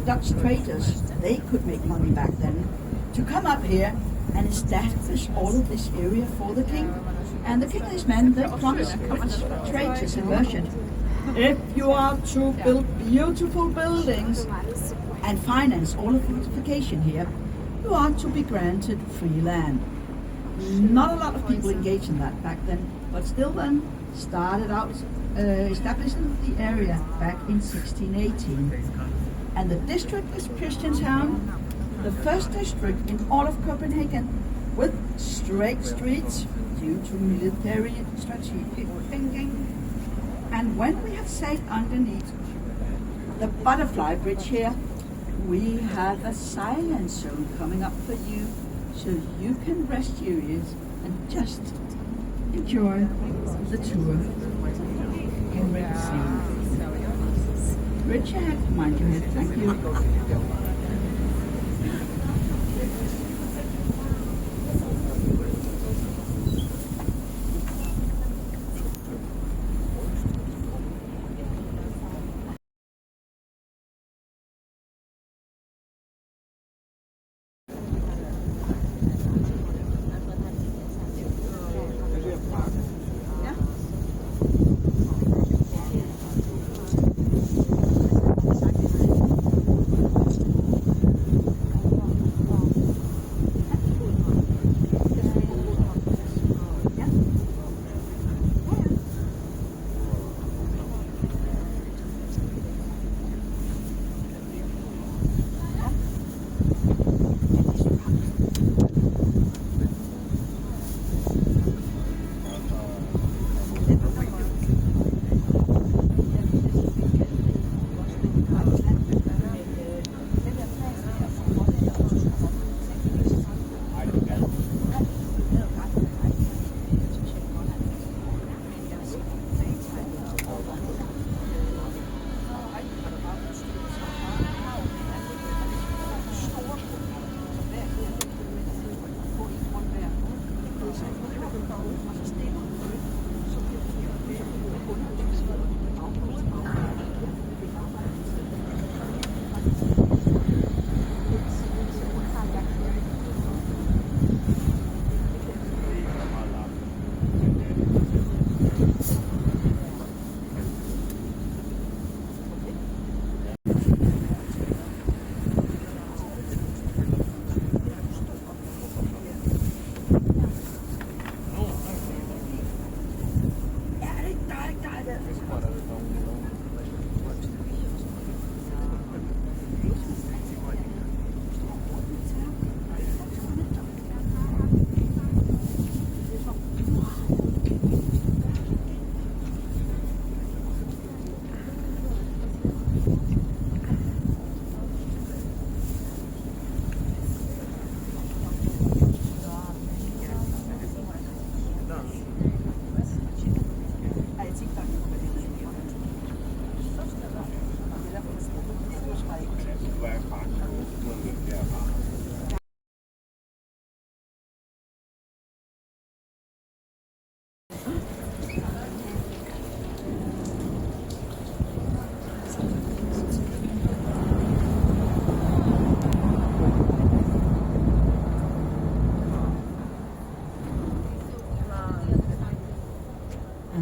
Dutch traders, they could make money back then, to come up here and establish all of this area for the king. And the king and his men, they promised rich traders and merchants, if you are to build beautiful buildings and finance all of the fortification here, you are to be granted free land. Not a lot of people engaged in that back then, but still then started out establishing the area back in 1618. And the district is Christianshavn, the first district in all of Copenhagen with straight streets due to military strategic thinking. And when we have sat underneath the butterfly bridge here, we have a silent zone coming up for you, so you can rest your ears and just enjoy the tour. Henrik saying. Bridge ahead, mind your head, thank you.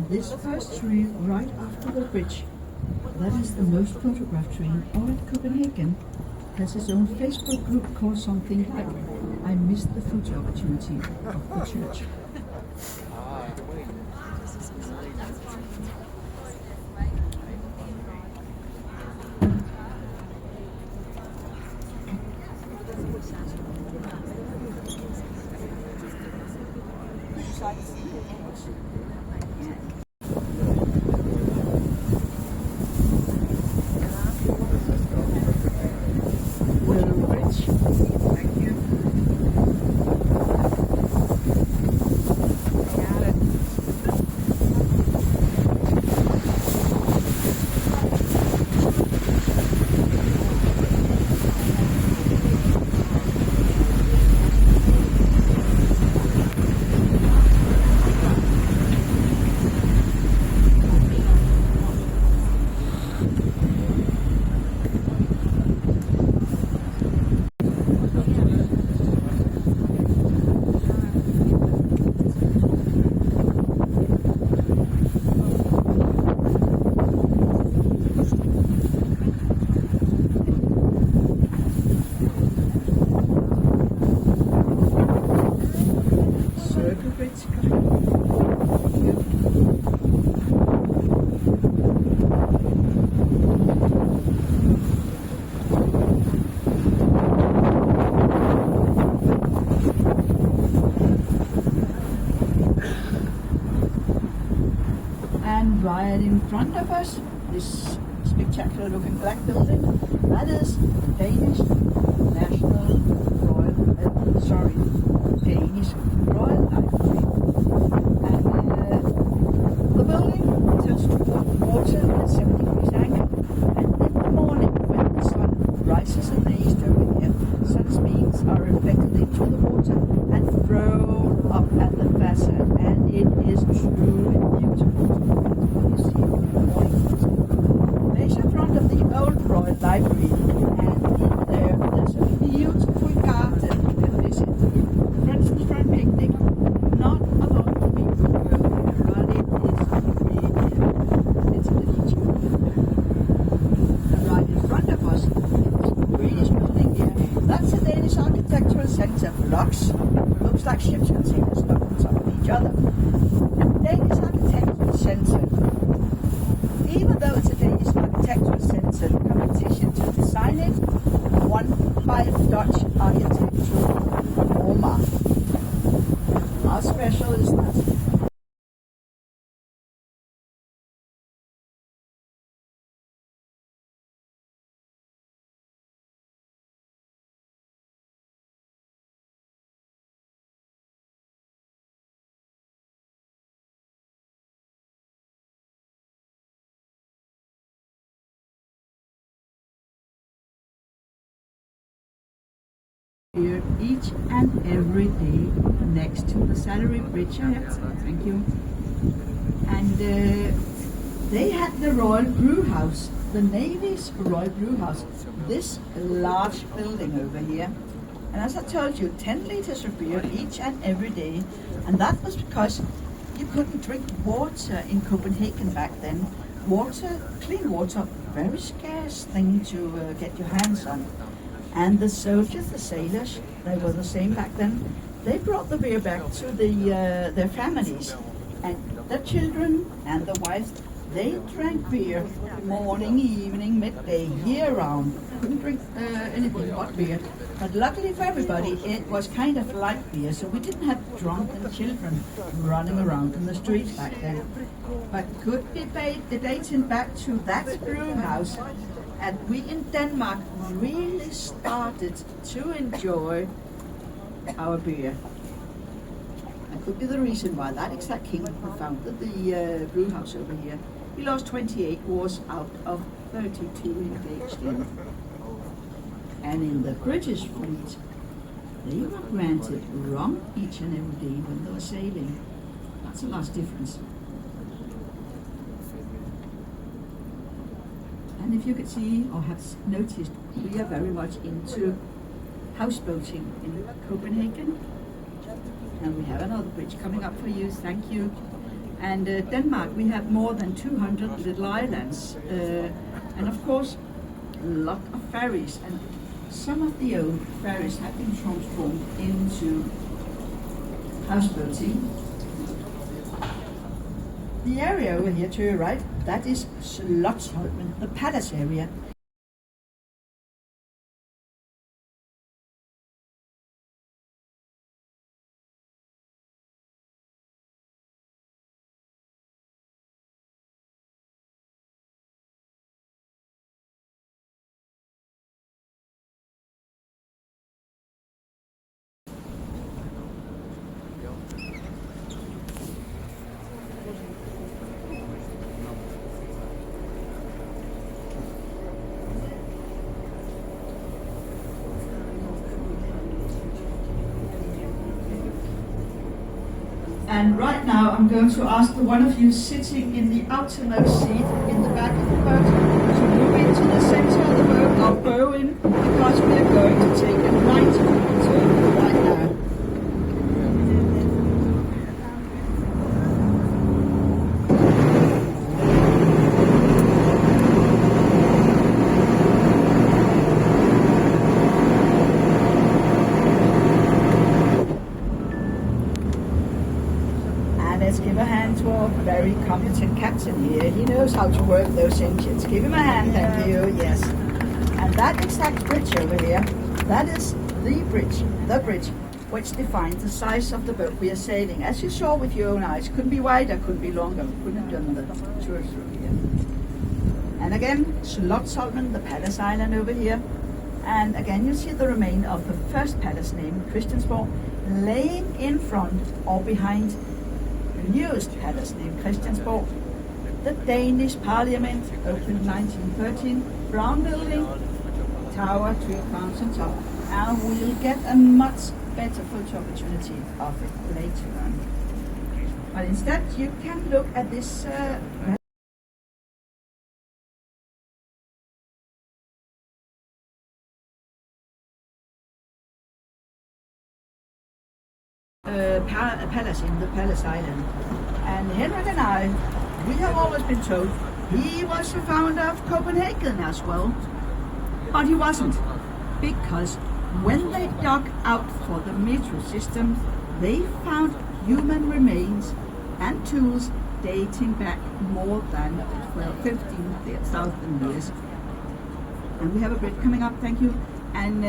This first train right after the bridge, that is the most photographed train all in Copenhagen, has its own Facebook group called something like I missed the photo opportunity of the church. Right in front of us, this spectacular looking black building, that is Danish National Danish Royal Library. And the building tells 2 more ships and sailors stuck on top of each other. And Danish Architectural Centre, even though it's a Danish Architectural Centre, the competition to design it won by Dutch architectural Roma. How special is that? Here each and every day next to the Salary Bridge. Thank you. And they had the Royal Brew House, the Navy's Royal Brew House, this large building over here. And as I told you, 10 liters of beer each and every day. And that was because you couldn't drink water in Copenhagen back then. Water, clean water, very scarce thing to get your hands on. And the soldiers, the sailors, they were the same back then. They brought the beer back to their families, and the children and the wives, they drank beer morning, evening, midday, year-round. Couldn't drink anything but beer. But luckily for everybody, it was kind of light beer, so we didn't have drunken children running around in the streets back then. But could be dating back to that brew house. And we in Denmark really started to enjoy our beer. That could be the reason why that exact king who founded the brew house over here, he lost 28 wars out of 32 engaged in. And in the British fleet, they were granted rum each and every day when they were sailing. That's a large difference. And if you could see or have noticed, we are very much into houseboating in Copenhagen. And we have another bridge coming up for you, thank you. And Denmark, we have more than 200 little islands. And of course, a lot of ferries. And some of the old ferries have been transformed into houseboating. The area over here to your right, that is Slotsholmen, the palace area. And right now I'm going to ask the one of you sitting in the outermost seat in the back of the boat to move into the center of the boat or bow in, because we are going to take a 90-degree turn right now. Let's give a hand to our very competent captain here. He knows how to work those engines. Give him a hand, thank you, yes. And that exact bridge over here, that is the bridge which defines the size of the boat we are sailing. As you saw with your own eyes, couldn't be wider, couldn't be longer. We couldn't have done the tour through here. And again, Slotsholmen, the palace island over here. And again, you see the remain of the first palace named Christiansborg, laying in front or behind the newest palace named Christiansborg. The Danish Parliament, opened 1913, brown building, tower, 3 crowns on top, and we'll get a much better photo opportunity of it later on. But instead, you can look at this palace in the Palace Island. And Henrik and I, we have always been told he was the founder of Copenhagen as well. But he wasn't, because when they dug out for the metro system, they found human remains and tools dating back more than 15,000 years. And we have a Brit coming up, thank you. And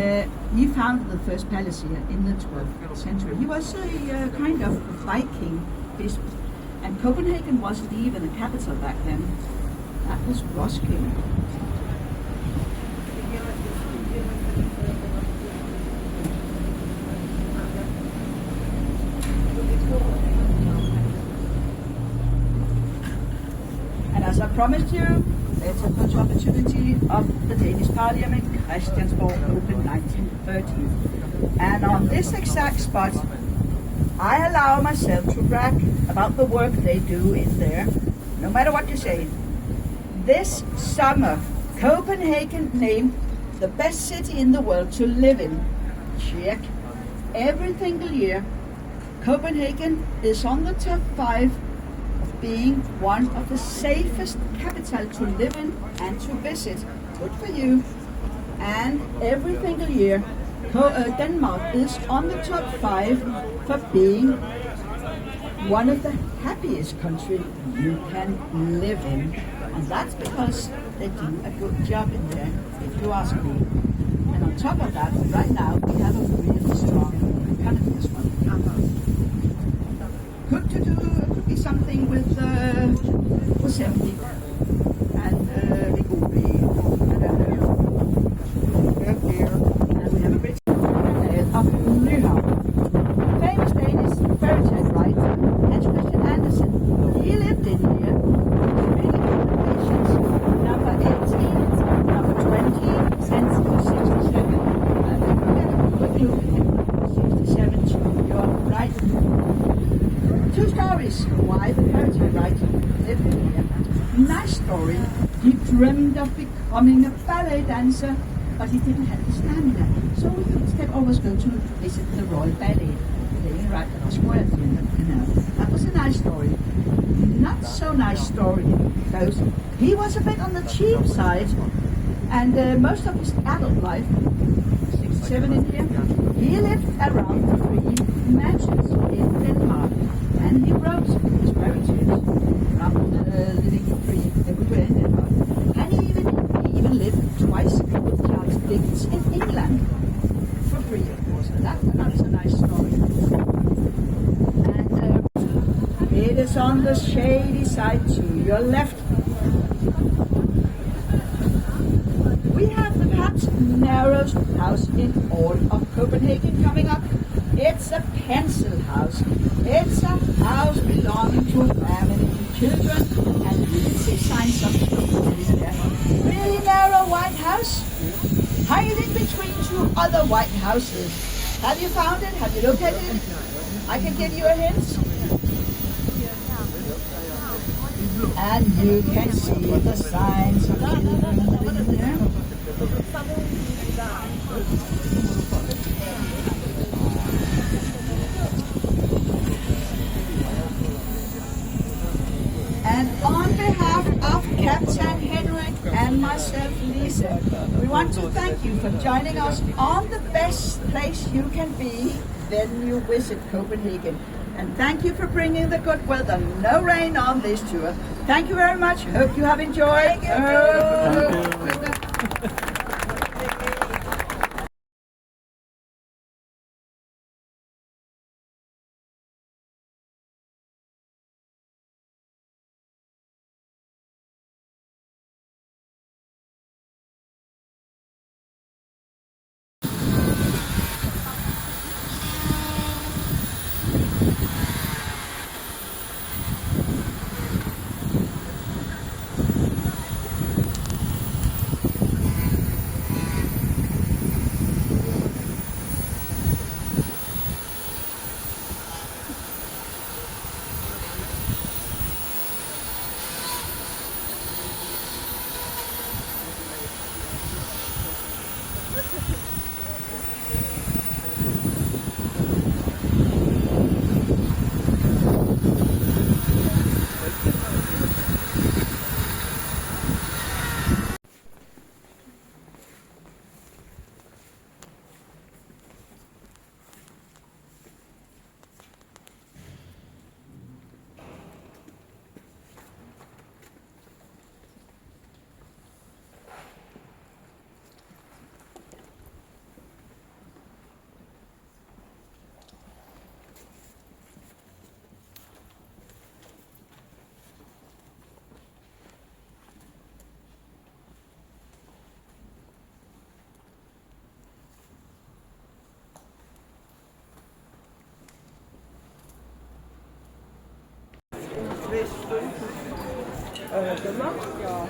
he founded the first palace here in the 12th century. He was a kind of Viking bishop. And Copenhagen wasn't even a capital back then. That was Roskilde. And as I promised you, there's a good opportunity of the Danish Parliament, Christiansborg, opened 1913. And on this exact spot, I allow myself to brag about the work they do in there, no matter what you say. This summer, Copenhagen named the best city in the world to live in. Check. Every single year, Copenhagen is on the top 5 of being one of the safest capitals to live in and to visit. Good for you. And every single year, Denmark is on the top 5 for being one of the happiest countries you can live in. And that's because they do a good job in there, if you ask me. And on top of that, right now, we have a really strong economy as well. Could be something with Sempi and Rigoli, I don't know, here, and we have a bridge of Nyhavn. Famous Danish fairy tale writer Hans Christian Andersen, he lived in here. Really good locations. Number 18, number 20, and 67. I think we'll get a quick look at 67 to your right. 2 stories why the fairy tale writer lived in here. Nice story. He dreamed of becoming a ballet dancer, but he didn't have the stamina. So he instead always go to visit the Royal Ballet, playing right at the square at the end of the canal. That was a nice story. Not so nice story, because he was a bit on the cheap side, and most of his adult life, 67 in here, he lived around 3 mansions in Denmark, and he wrote his fairy tales around living free everywhere in Denmark. And he even lived twice with Charles Dickens in England for free, of course. And that's a nice story. And it is on the shady side to your left. We have the perhaps narrowest house in all of Copenhagen coming up. It's a pencil house. It's a house belonging to a family with children, and you can see signs of in there. Really narrow white house, hiding between 2 other white houses. Have you found it? Have you looked at it? I can give you a hint. And you can see the signs of children living there. And on behalf of Captain Henrik and myself, Lisa, we want to thank you for joining us on the best place you can be when you visit Copenhagen. And thank you for bringing the good weather, no rain on this tour. Thank you very much. Hope you have enjoyed. resten gemacht, ja.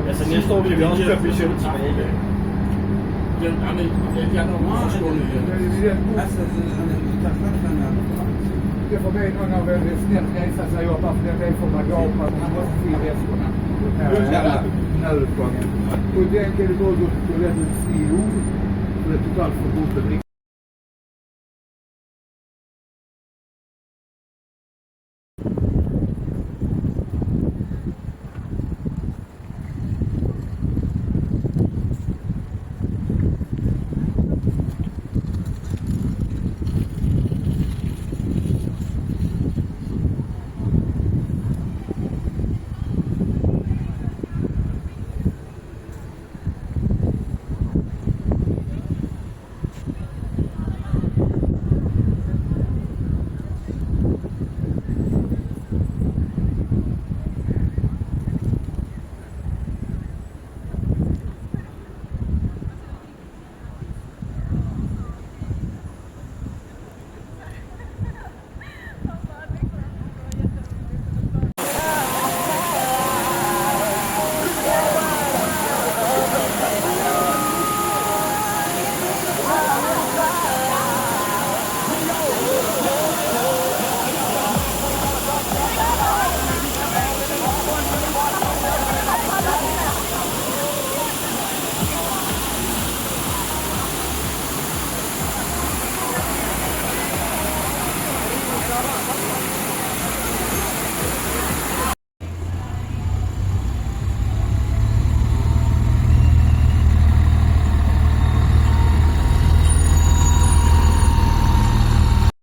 Altså næste år vil vi også køre budget tilbage. Det får mig någon av snällt resa sig upp för det får man gå på. Han måste se resorna. Nödutgången. Och den kan du gå till rätt CEO för ett totalförbud.